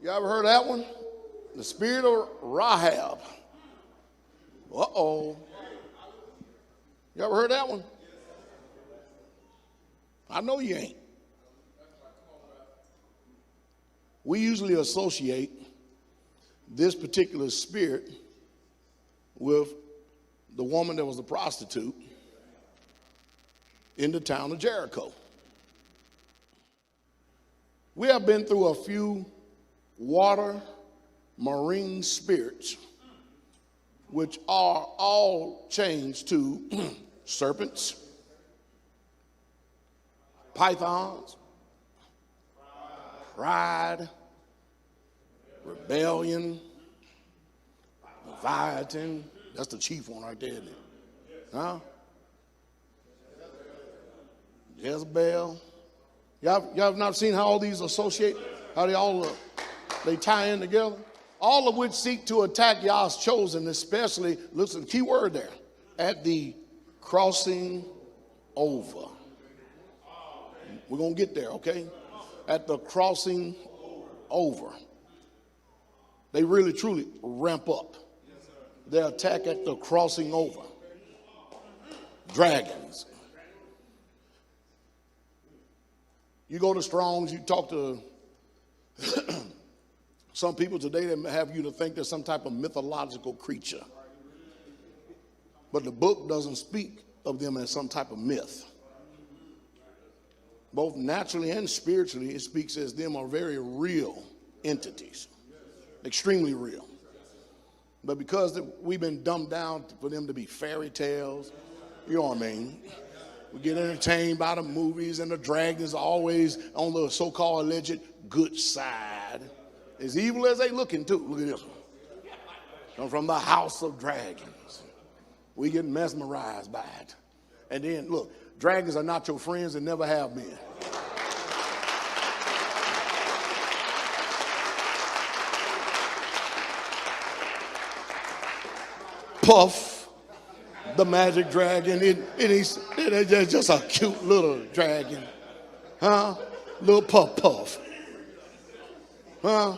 You ever heard that one? The spirit of Rahab. Uh-oh. You ever heard that one? I know you ain't. We usually associate this particular spirit with the woman that was a prostitute in the town of Jericho. We have been through a few water marine spirits, which are all changed to serpents, pythons, pride, rebellion, Leviathan. That's the chief one right there, isn't it? Huh? Jezebel. Y'all have not seen how all these associate, how they tie in together? All of which seek to attack Yah's chosen, especially, listen, key word there, at the crossing over. We're going to get there, okay? At the crossing over. They really, truly ramp up their attack at the crossing over. Dragons. You go to Strong's, you talk to some people today that have you to think there's some type of mythological creature. But the book doesn't speak of them as some type of myth. Both naturally and spiritually, it speaks as them are very real entities. Extremely real. But because we've been dumbed down for them to be fairy tales, you know what I mean? We get entertained by the movies, and the dragons are always on the so-called alleged good side. As evil as they looking too. Look at this one. Come from the house of dragons. We get mesmerized by it. And then, look, dragons are not your friends and never have been. Puff, the magic dragon, it's just a cute little dragon. Huh? Little puff. Huh?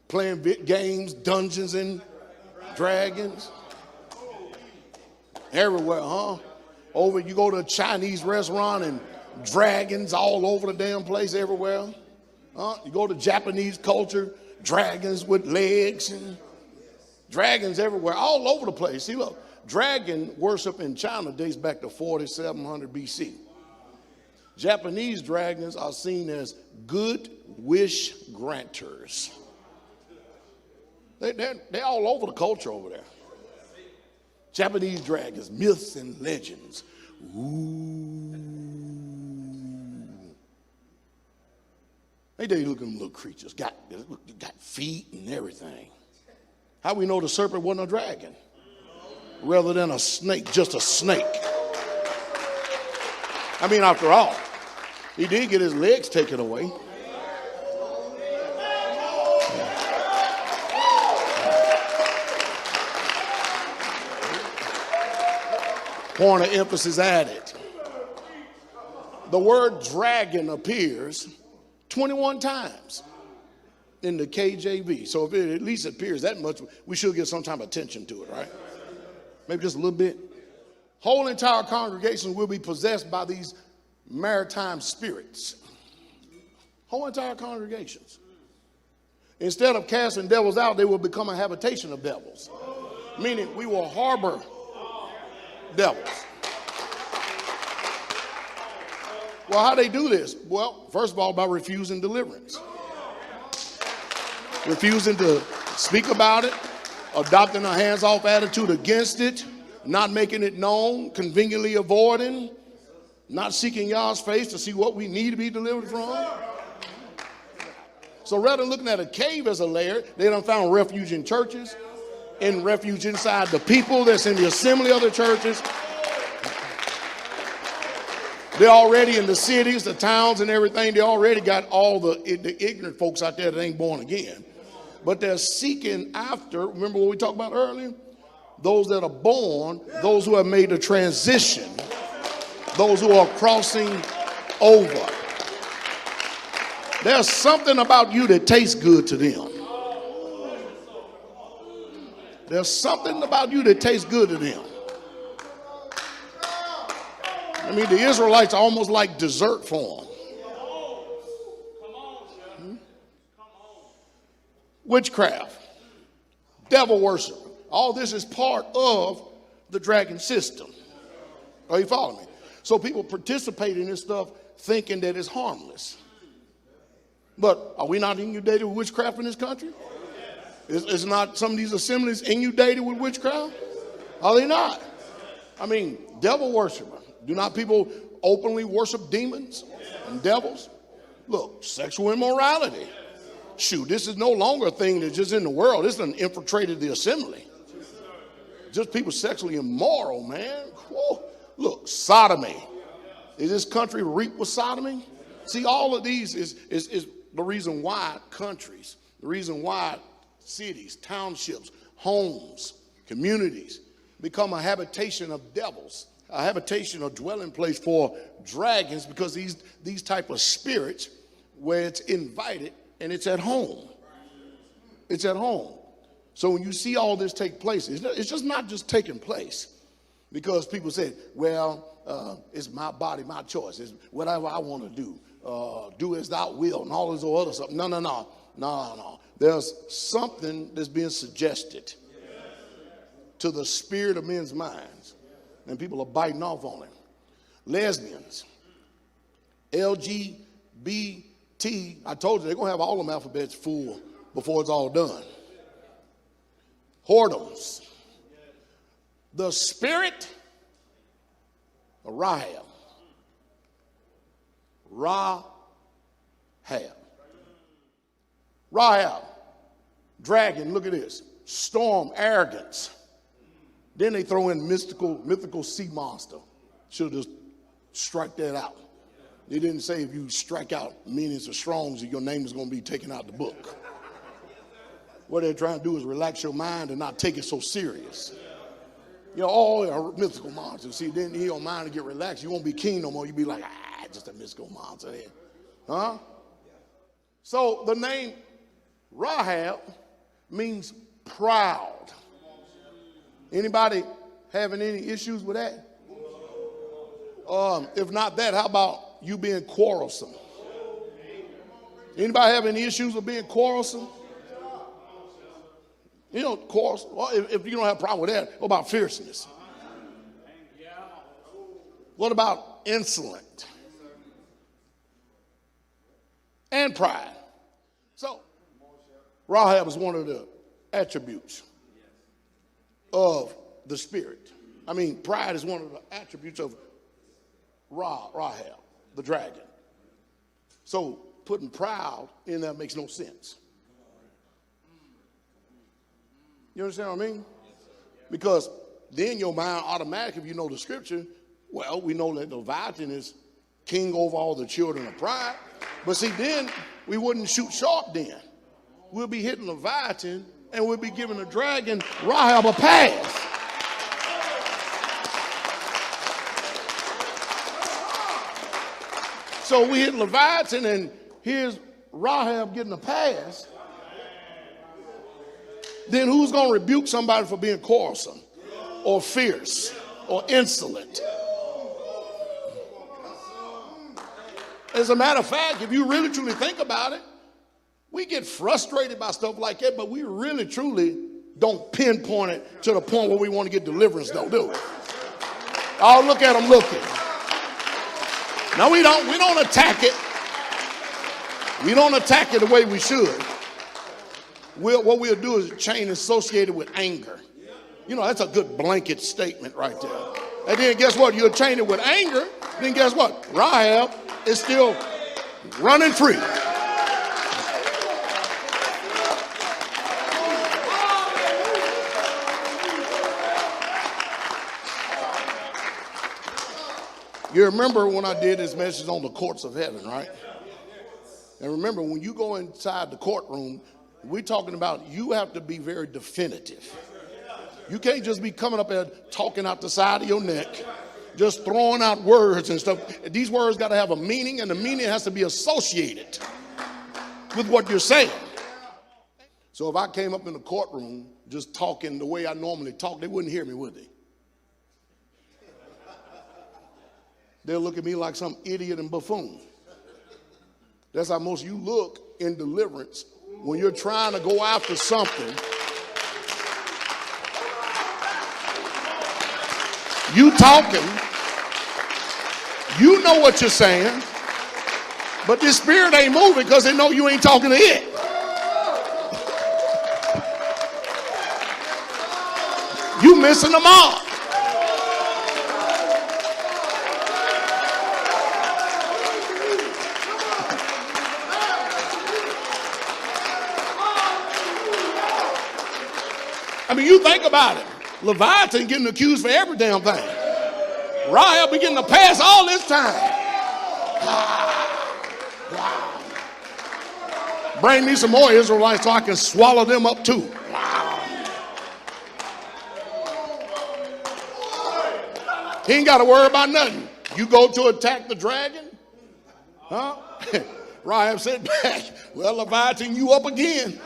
Playing games, Dungeons and Dragons. Everywhere, huh? Over, you go to a Chinese restaurant and dragons all over the damn place everywhere. Huh? You go to Japanese culture, dragons with legs and dragons everywhere, all over the place. See, look, dragon worship in China dates back to 4700 BC. Japanese dragons are seen as good wish granters. They're all over the culture over there. Japanese dragons, myths and legends. Ooh. They look at them little creatures, got feet and everything. How we know the serpent wasn't a dragon? Rather than a snake, just a snake. I mean, after all, he did get his legs taken away. Point of emphasis added. The word dragon appears 21 times in the KJV. So if it at least appears that much, we should give some type of attention to it, right? Maybe just a little bit. Whole entire congregation will be possessed by these maritime spirits. Whole entire congregations. Instead of casting devils out, they will become a habitation of devils. Meaning we will harbor devils. Well, how they do this? Well, first of all, by refusing deliverance. Refusing to speak about it, adopting a hands-off attitude against it, not making it known, conveniently avoiding, not seeking Yah's face to see what we need to be delivered from. So rather than looking at a cave as a lair, they done found refuge in churches, and refuge inside the people that's in the assembly of the churches. They're already in the cities, the towns and everything. They already got all the ignorant folks out there that ain't born again. But they're seeking after, remember what we talked about earlier? Those that are born, those who have made the transition, those who are crossing over. There's something about you that tastes good to them. There's something about you that tastes good to them. I mean, the Israelites are almost like dessert for them. Witchcraft, devil worship. All this is part of the dragon system. Are you following me? So people participate in this stuff thinking that it's harmless. But are we not inundated with witchcraft in this country? Is not some of these assemblies inundated with witchcraft? Are they not? I mean, devil worshiper. Do not people openly worship demons and devils? Look, sexual immorality. Shoot, this is no longer a thing that's just in the world. This done infiltrated the assembly. Just people sexually immoral, man. Whoa. Look, sodomy. Is this country reeked with sodomy? See, all of these is the reason why countries, the reason why cities, townships, homes, communities become a habitation of devils, a habitation or dwelling place for dragons, because these type of spirits where it's invited and it's at home. It's at home. So when you see all this take place, it's just not just taking place because people say, well, it's my body, my choice. It's whatever I want to do. Do as thou wilt and all this other stuff. No. There's something that's being suggested to the spirit of men's minds, and people are biting off on it. Lesbians, LGBT, I told you they're going to have all them alphabets full before it's all done. Whoredoms, the spirit of Rahab. Rahab, dragon, look at this. Storm, arrogance. Then they throw in mythical sea monster. Should have just strike that out. They didn't say if you strike out meanings of Strong's, your name is going to be taken out the book. What they're trying to do is relax your mind and not take it so serious. You know, all mythical monsters. See, then your mind will get relaxed. You won't be king no more. You'll be like, just a mythical monster there. Huh? So the name Rahab means proud. Anybody having any issues with that? If not that, how about you being quarrelsome? Anybody have any issues with being quarrelsome? You know, quarrelsome. Well, if you don't have a problem with that, what about fierceness? What about insolent? And pride. So, Rahab is one of the attributes of the spirit. I mean, pride is one of the attributes of Rahab, the dragon. So, putting proud in there makes no sense. You understand what I mean? Because then your mind automatically, if you know the scripture, well, we know that Leviathan is king over all the children of pride. But see, then we wouldn't shoot sharp then. We'll be hitting Leviathan and we'll be giving the dragon Rahab a pass. So we hit Leviathan and here's Rahab getting a pass. Then who's going to rebuke somebody for being quarrelsome or fierce or insolent? As a matter of fact, if you really truly think about it, we get frustrated by stuff like that, but we really truly don't pinpoint it to the point where we want to get deliverance, though, do we? Oh, look at them looking. No, we don't attack it. We don't attack it the way we should. What we'll do is chain associated with anger. You know, that's a good blanket statement right there. And then guess what? You'll chain it with anger. Then guess what? Rahab is still running free. You remember when I did this message on the courts of heaven, right? And remember, when you go inside the courtroom, we're talking about you have to be very definitive. You can't just be coming up there talking out the side of your neck, just throwing out words and stuff. These words got to have a meaning, and the meaning has to be associated with what you're saying. So if I came up in the courtroom just talking the way I normally talk, they wouldn't hear me, would they? They'll look at me like some idiot and buffoon. That's how most of you look in deliverance when you're trying to go after something. You talking, you know what you're saying, but this spirit ain't moving because they know you ain't talking to it. You missing them all. I mean, you think about it. Leviathan getting accused for every damn thing. Rahab been getting a pass all this time. Wow. Bring me some more Israelites so I can swallow them up too. Wow. He ain't got to worry about nothing. You go to attack the dragon? Huh? Rahab said back, well, Leviathan, you up again.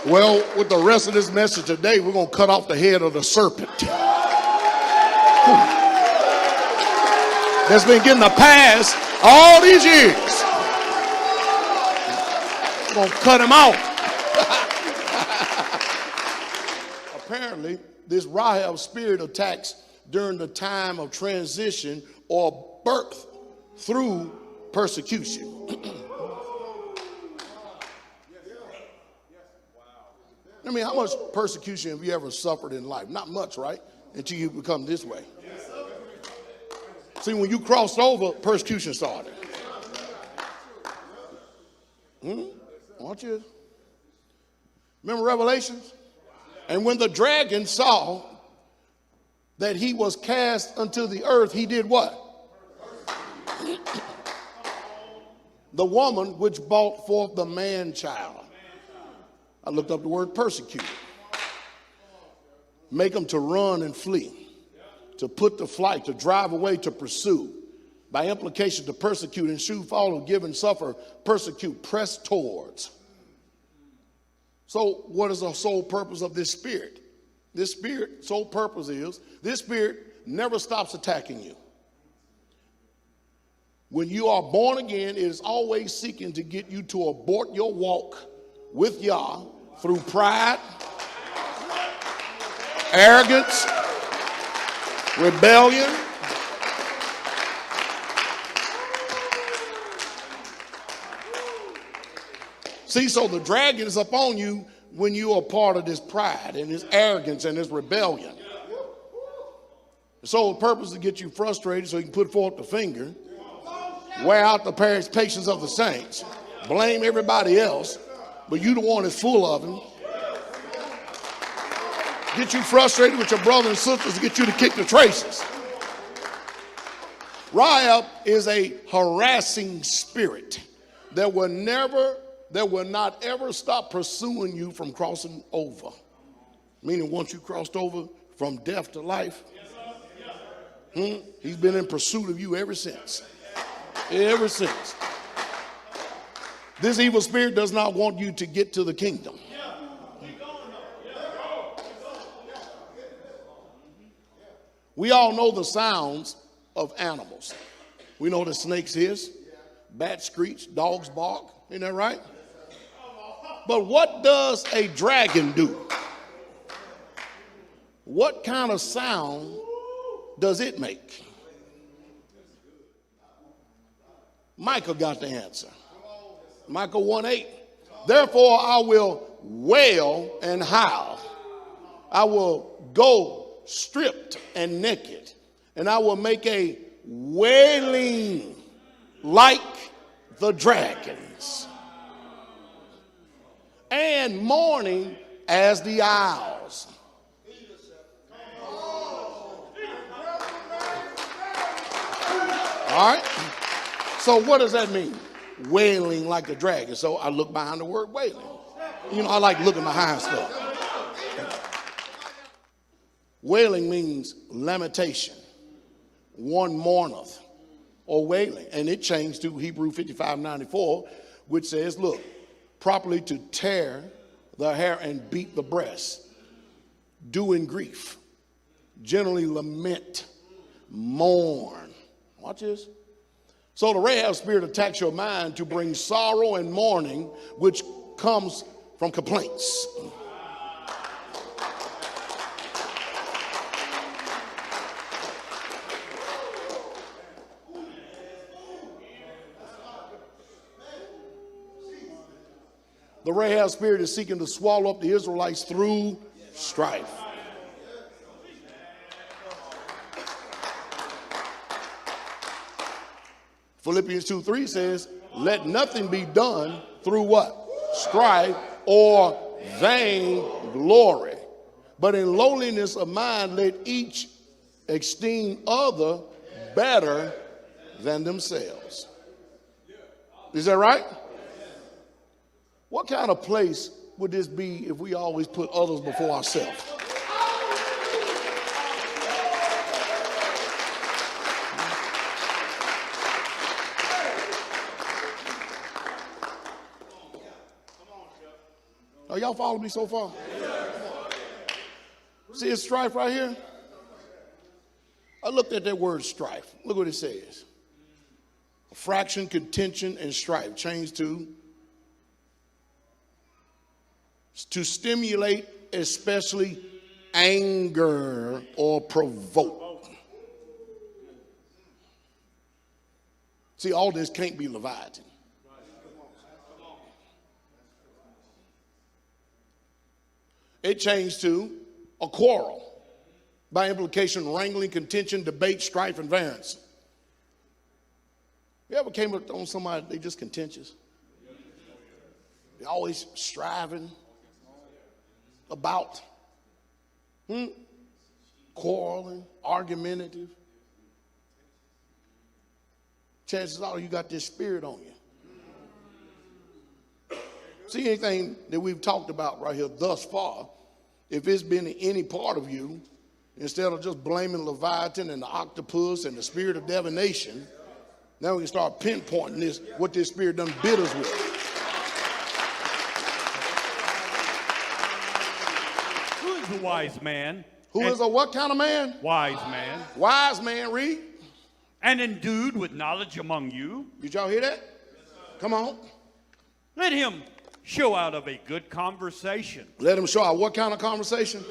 Well, with the rest of this message today, we're going to cut off the head of the serpent. That's been getting a pass all these years. We're going to cut him off. Apparently, this Rahab spirit attacks during the time of transition or birth through persecution. I mean, how much persecution have you ever suffered in life? Not much, right? Until you become this way. See, when you crossed over, persecution started. Aren't you? Remember Revelations? And when the dragon saw that he was cast unto the earth, he did what? The woman which brought forth the man-child. I looked up the word persecuted. Make them to run and flee, to put to flight, to drive away, to pursue. By implication, to persecute, ensue, follow, give, and suffer, persecute, press towards. So what is the sole purpose of this spirit? This spirit, sole purpose is, this spirit never stops attacking you. When you are born again, it is always seeking to get you to abort your walk with Yah through pride, arrogance, rebellion, see, so the dragon is upon you when you are part of this pride and this arrogance and this rebellion. So the purpose is to get you frustrated so you can put forth the finger, wear out the patience of the saints, blame everybody else, but you the one that's full of them. Get you frustrated with your brothers and sisters to get you to kick the traces. Rahab is a harassing spirit that will not ever stop pursuing you from crossing over. Meaning once you crossed over from death to life, he's been in pursuit of you ever since. Ever since. This evil spirit does not want you to get to the kingdom. We all know the sounds of animals. We know the snakes hiss, bats screech, dogs bark. Isn't that right? But what does a dragon do? What kind of sound does it make? Micah got the answer. Micah 1:8. Therefore I will wail and howl. I will go stripped and naked, and I will make a wailing like the dragons, and mourning as the owls. All right? So what does that mean? Wailing like a dragon. So I look behind the word wailing. You know, I like looking behind stuff. Wailing means lamentation. One mourneth, or wailing. And it changed to Hebrew 55:94, which says, look, properly to tear the hair and beat the breast, do in grief, generally lament, mourn. Watch this. So the Rahab spirit attacks your mind to bring sorrow and mourning, which comes from complaints. The Rahab spirit is seeking to swallow up the Israelites through strife. Philippians 2:3 says, let nothing be done through what? Strife or vain glory. But in lowliness of mind, let each esteem other better than themselves. Is that right? What kind of place would this be if we always put others before ourselves? Are y'all following me so far? See this strife right here? I looked at that word strife. Look what it says. Fraction, contention, and strife. Changed to stimulate especially anger or provoke. See, all this can't be Leviathan. It changed to a quarrel. By implication, wrangling, contention, debate, strife, and variance. You ever came up on somebody, they just contentious? They're always striving about, quarreling, argumentative. Chances are you got this spirit on you. See, anything that we've talked about right here thus far, if it's been in any part of you, instead of just blaming Leviathan and the octopus and the spirit of divination, now we can start pinpointing this, what this spirit done bit us with. Who is a wise man? Who is a what kind of man? Wise man. Wise man, read. And endued with knowledge among you. Did y'all hear that? Come on. Let him show out of a good conversation. Let him show out what kind of conversation?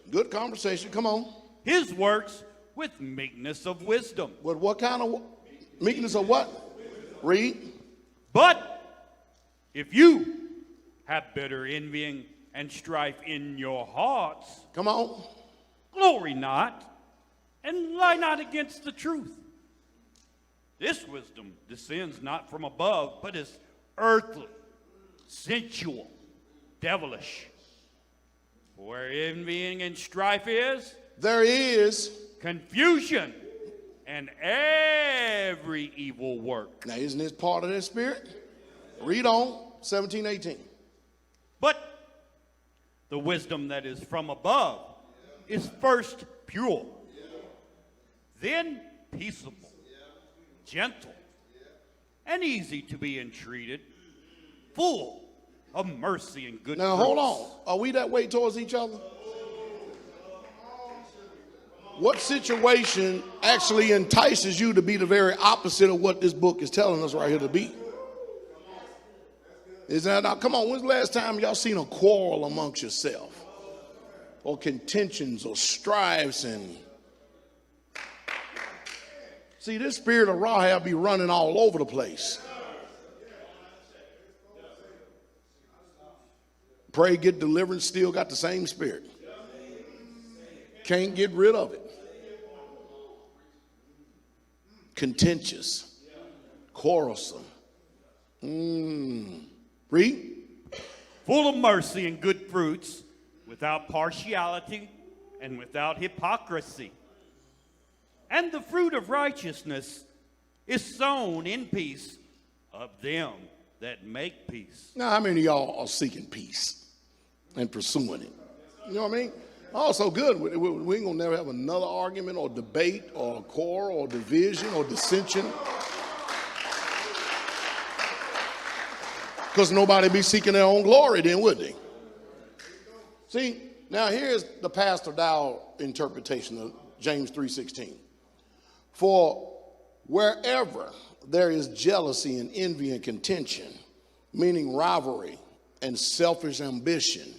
Good conversation. Come on. His works with meekness of wisdom. With what kind of meekness of what? Read. But if you have bitter envying and strife in your hearts, come on, glory not and lie not against the truth. This wisdom descends not from above, but is earthly, sensual, devilish. For where envying and strife is, there is confusion and every evil work. Now, isn't this part of that spirit? Read on, 17:18. But the wisdom that is from above is first pure, then peaceable, gentle, and easy to be entreated, full of mercy and good Now, fruits. hold on. Are we that way towards each other? What situation actually entices you to be the very opposite of what this book is telling us right here to be? Is that now? Come on, when's the last time y'all seen a quarrel amongst yourself? Or contentions or strifes and... See, this spirit of Rahab be running all over the place. Pray, get deliverance, still got the same spirit. Can't get rid of it. Contentious, quarrelsome. Read. Full of mercy and good fruits, without partiality and without hypocrisy. And the fruit of righteousness is sown in peace of them that make peace. Now, how many of y'all are seeking peace and pursuing it? You know what I mean? Also good. We ain't gonna never have another argument or debate or quarrel or division or dissension. Because nobody be seeking their own glory then, would they? See, now here's the Pastor Dowell interpretation of James 3:16. For wherever there is jealousy and envy and contention, meaning rivalry and selfish ambition,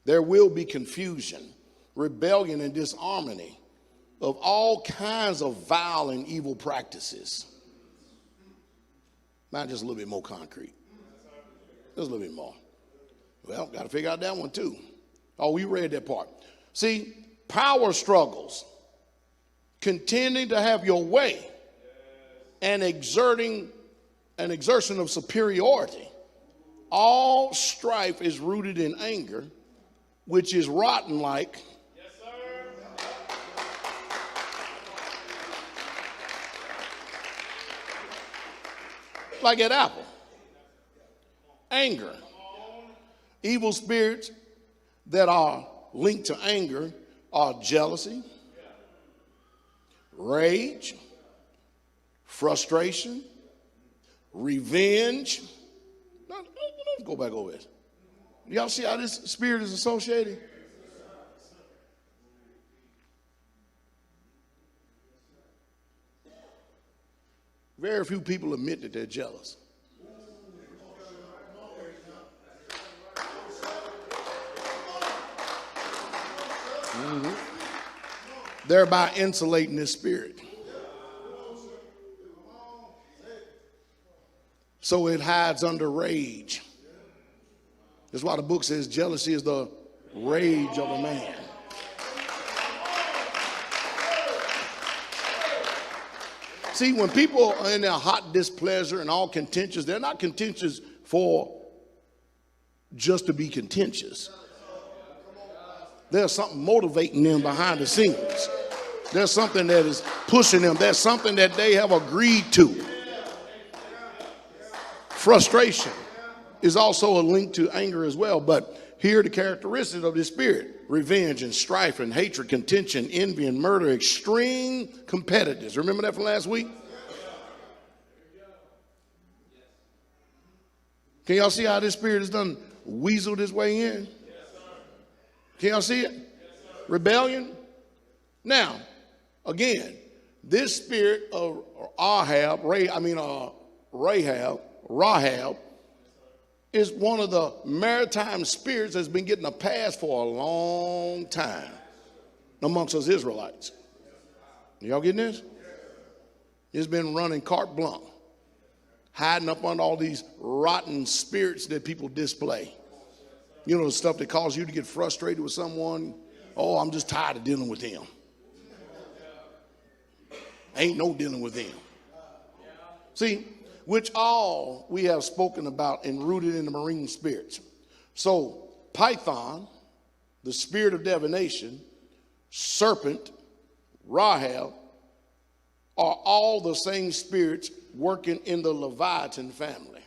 there will be confusion, rebellion and disharmony of all kinds of vile and evil practices. Not just a little bit more concrete. Just a little bit more. Well, got to figure out that one too. Oh, we read that part. See, power struggles, contending to have your way, and exertion of superiority. All strife is rooted in anger, which is rotten like an apple. Anger. Evil spirits that are linked to anger are jealousy, rage, frustration, revenge. Let's go back over this. Y'all see how this spirit is associated? Very few people admit that they're jealous. Thereby insulating this spirit. So it hides under rage. That's why the book says jealousy is the rage of a man. See, when people are in their hot displeasure and all contentious, they're not contentious for just to be contentious. There's something motivating them behind the scenes. There's something that is pushing them. There's something that they have agreed to. Frustration is also a link to anger as well. But here are the characteristics of this spirit: revenge and strife and hatred, contention, envy and murder, extreme competitiveness. Remember that from last week? Can y'all see how this spirit has done weaseled its way in? Can y'all see it? Rebellion. Now, again, this spirit of Rahab is one of the maritime spirits that's been getting a pass for a long time amongst us Israelites. Y'all getting this? It's been running carte blanche, hiding up under all these rotten spirits that people display. You know, the stuff that causes you to get frustrated with someone. Oh, I'm just tired of dealing with them. Ain't no dealing with them. See, which all we have spoken about and rooted in the marine spirits. So Python, the spirit of divination, serpent, Rahab, are all the same spirits working in the Leviathan family.